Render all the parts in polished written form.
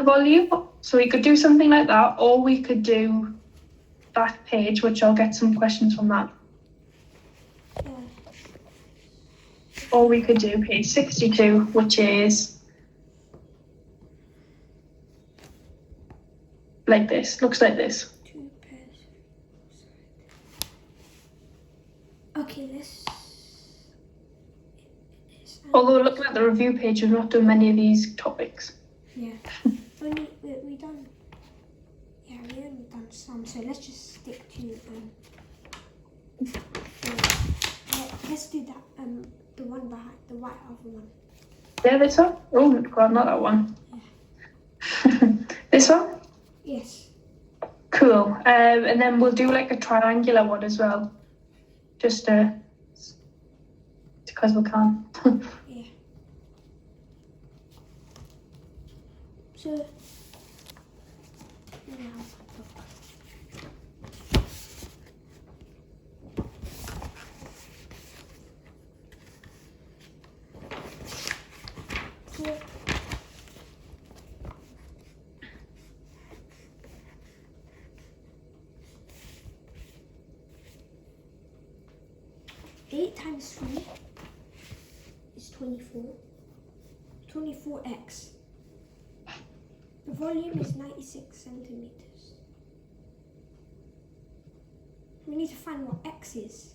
the volume. So we could do something like that, or we could do that page, which I'll get some questions from that. Yeah. Or we could do page 62, which is like this, looks like this. 2 pairs. Okay, let's... Although looking at the review page, we've not done many of these topics. Yeah. we done... Yeah, we only done some, so let's just stick to... let's do that, the one behind, the white other one. Yeah, this one? Oh, God, not that one. Yeah. This one? Yes. Cool. And then we'll do like a triangular one as well. Just because we can. Yeah. So, now, so, 8 times 3 is 24. 24x. The volume is 96 centimeters. We need to find what x is.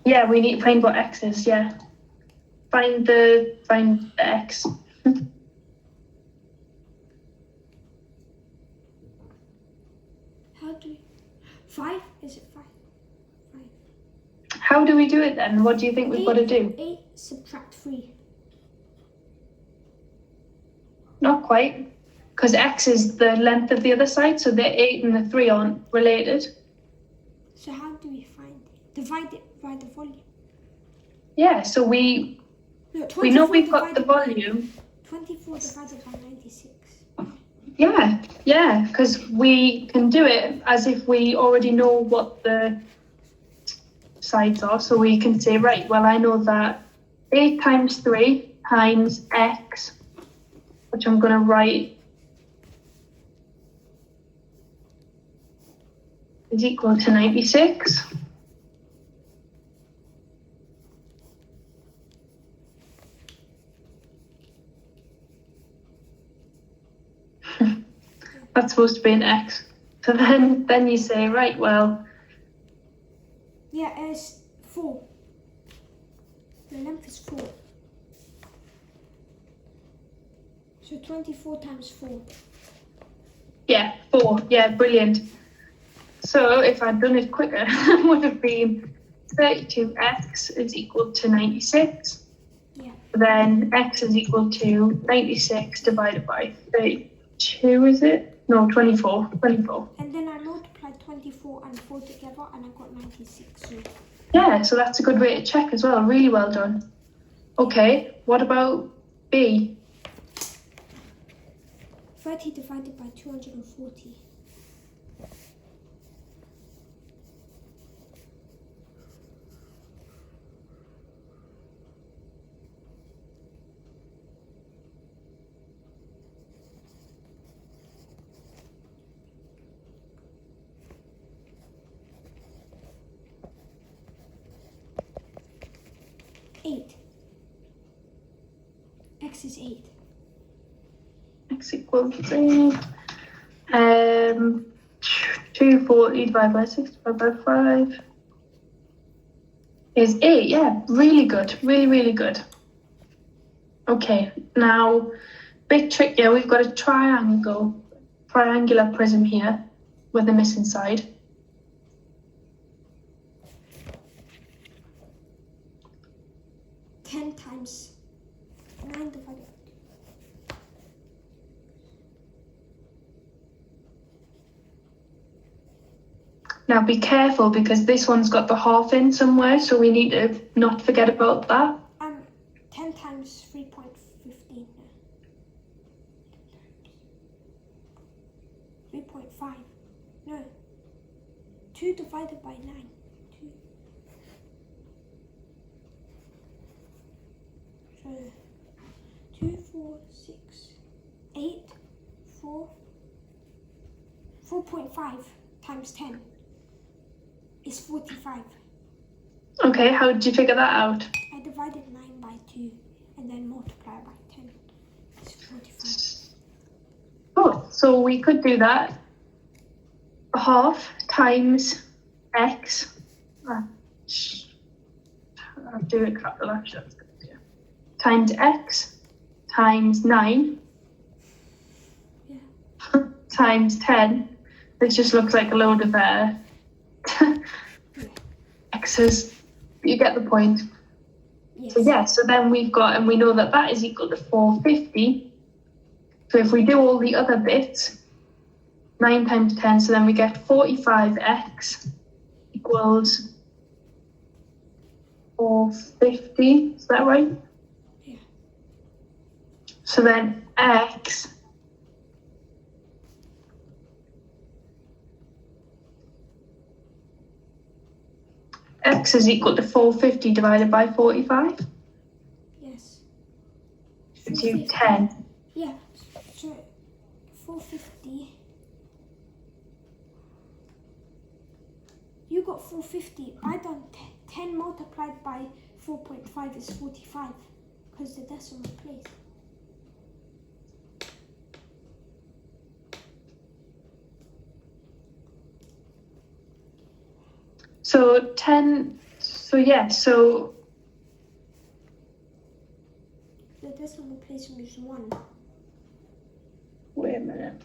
Yeah, we need to find what x is, yeah. Find the x. How do we... 5? Is it 5? 5. How do we do it then? What do you think we've got to do? 8 subtract 3. Not quite, because x is the length of the other side, so the 8 and the 3 aren't related. So how do we find it? Divide it by the volume. Yeah, so we know we've got the volume. 24 divided by 96. Yeah, because we can do it as if we already know what the sides are. So we can say, right, well, I know that 8 times 3 times x, which I'm going to write, is equal to 96. That's supposed to be an x. So then you say, right, well... Yeah, it's 4. The length is 4. So 24 times 4. Yeah, 4. Yeah, brilliant. So if I'd done it quicker, it would have been 32x is equal to 96. Yeah. Then x is equal to 96 divided by 32, is it? No, 24. 24. And then I multiplied 24 and 4 together and I got 96. So. Yeah, so that's a good way to check as well. Really well done. Okay, what about B? 30 divided by 240. X is 8. X equals 8. 240 divided by 6 divided by 5 is 8. Yeah, really good. Really, really good. Okay, now, bit trickier. We've got a triangular prism here with a missing side. Times 9 divided by 2. Now be careful because this one's got the half in somewhere, so we need to not forget about that. 10 times 3.15. 3.5. No. 2 divided by 9. 2. So 2, 4, 4, 6, 8, 4, 4.5 times 10 is 45. Okay, how did you figure that out? I divided 9 by 2 and then multiply by 10. It's 45. Oh, so we could do that. Half times x. I'll do it capital actually. Times x times 9 times 10. This just looks like a load of x's. You get the point. Yes. So yeah, so then we've got, and we know that that is equal to 450. So if we do all the other bits, 9 times 10, so then we get 45x equals 450. Is that right? Yeah. So then x is equal to 450 divided by 45. Yes. Gives you 10. Yeah. So 450. You got 450. I done 10 multiplied by 4.5 is 45 because the decimal place. So 10, so yeah, so The decimal place is 1. wait a minute.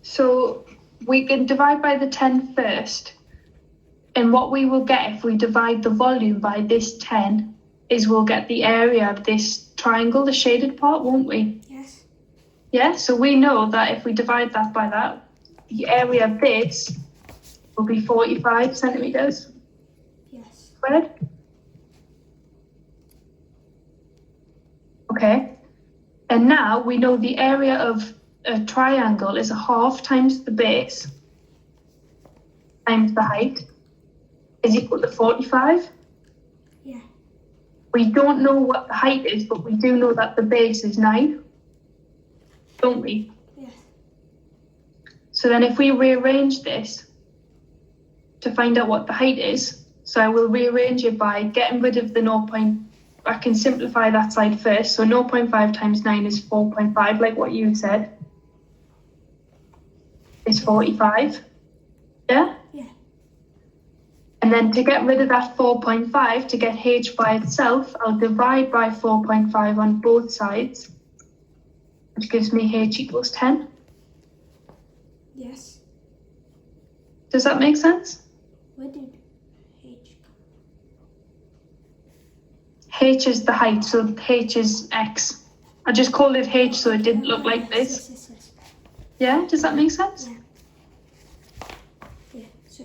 So we can divide by the 10 first, and what we will get if we divide the volume by this 10 is we'll get the area of this triangle, the shaded part, won't we? Yes. Yeah, so we know that if we divide that by that, the area of this will be 45 centimeters Yes. squared. Okay, and now we know the area of a triangle is a half times the base times the height is equal to 45. Yeah. We don't know what the height is, but we do know that the base is 9, don't we? Yes. So then if we rearrange this to find out what the height is, so I will rearrange it by getting rid of the 0. I can simplify that side first. So 0.5 times 9 is 4.5, like what you said. Is 45. Yeah? Yeah. And then to get rid of that 4.5, to get h by itself, I'll divide by 4.5 on both sides, which gives me h equals 10. Yes. Does that make sense? Where did H come? H is the height, so h is x. I just called it h so it didn't look like this. Yes. Yeah, does that make sense? Yeah. Yeah, so.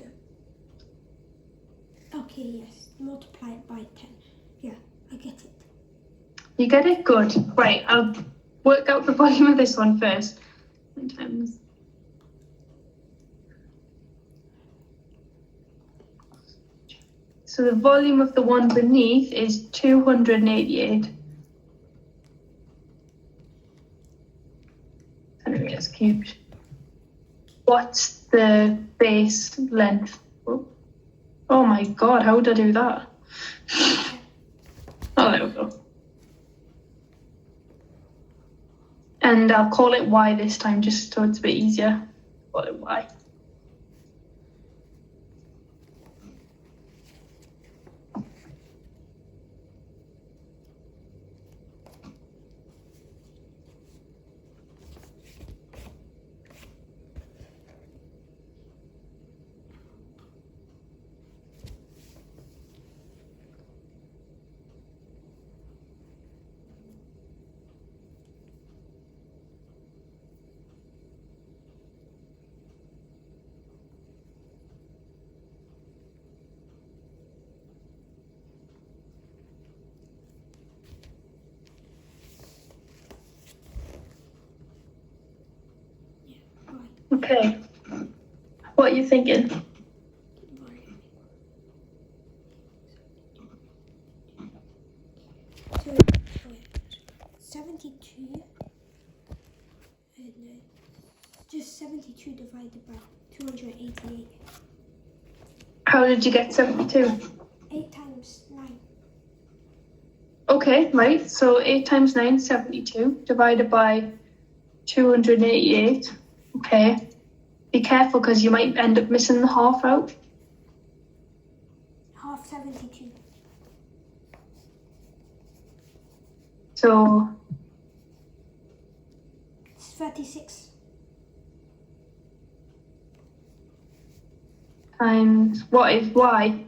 Okay, yes. Multiply it by 10. Yeah, I get it. You get it? Good. Right, I'll work out the volume of this one first. Times. So the volume of the one beneath is 288 centimeters cubed. What's the base length? Oh my god, how would I do that? Oh, there we go. And I'll call it y this time, just so it's a bit easier. Call it y. Okay. What are you thinking? So, 72. No, just 72 divided by 288. How did you get 72? 8 times 9. Okay, right. So 8 times 9 is 72, divided by 288. Okay. Be careful because you might end up missing the half out. Half 72. So It's 36. times what is y?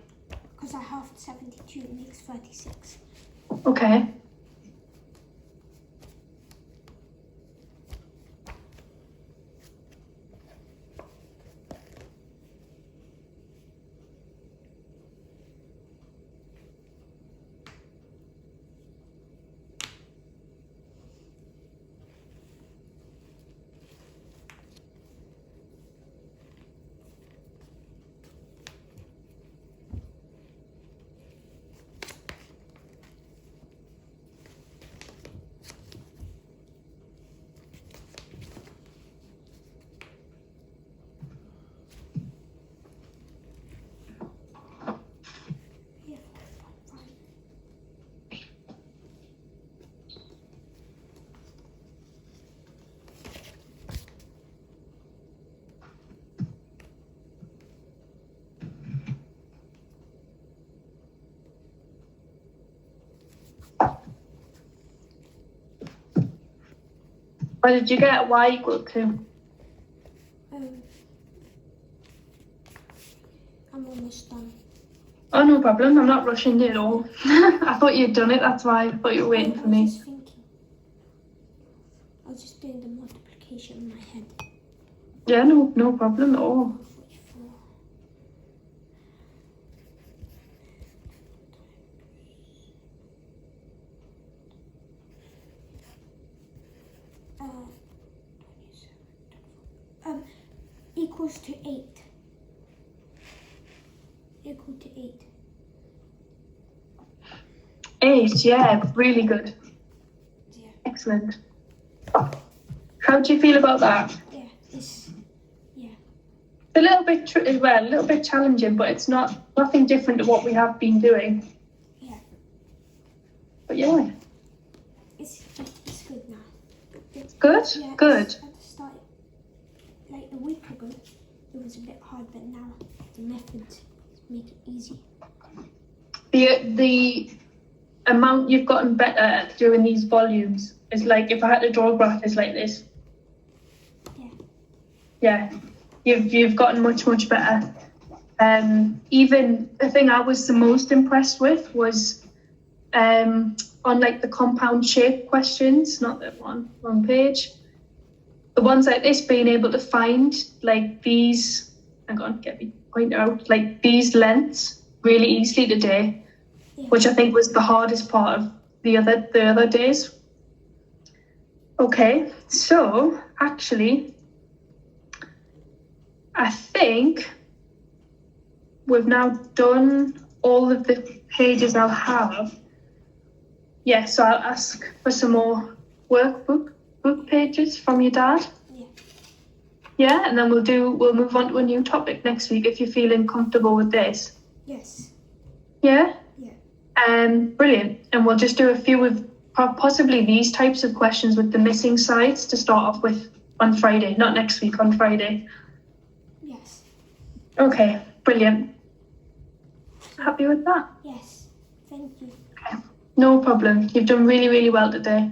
Because I halved 72, it makes 36. Okay. Yeah, fine. What did you get y equal to? I'm almost done. Oh, no problem. I'm not rushing you at all. I thought you'd done it. That's why I thought you were waiting for I was me. just thinking. I was just doing the multiplication in my head. Yeah, no problem at all. 44. Uh, 27. Equals to 8. Equal to 8. 8, yeah, really good. Yeah. Excellent. How do you feel about that? Yeah. It's a little bit a little bit challenging, but it's nothing different to what we have been doing. Yeah. But yeah, It's good now. it's good. Yeah, Good. At the start, like a week ago, it was a bit hard, but now the methods make it easy. The amount you've gotten better at doing these volumes is like if I had to draw a graph, it's like this. Yeah. Yeah, you've gotten much better. Even the thing I was the most impressed with was on like the compound shape questions, not that one, wrong page. The ones like this, being able to find like these, hang on, get me point out, like these lengths really easily today, which I think was the hardest part of the other days. Okay, so actually, I think we've now done all of the pages I'll have. Yeah, so I'll ask for some more book pages from your dad. Yeah. Yeah, and then we'll move on to a new topic next week if you're feeling comfortable with this. Yes. Yeah? Yeah. Brilliant. And we'll just do a few of possibly these types of questions with the missing sides to start off with on Friday, not next week, on Friday. Yes. Okay, brilliant. Happy with that? Yes. Thank you. Okay. No problem. You've done really well today.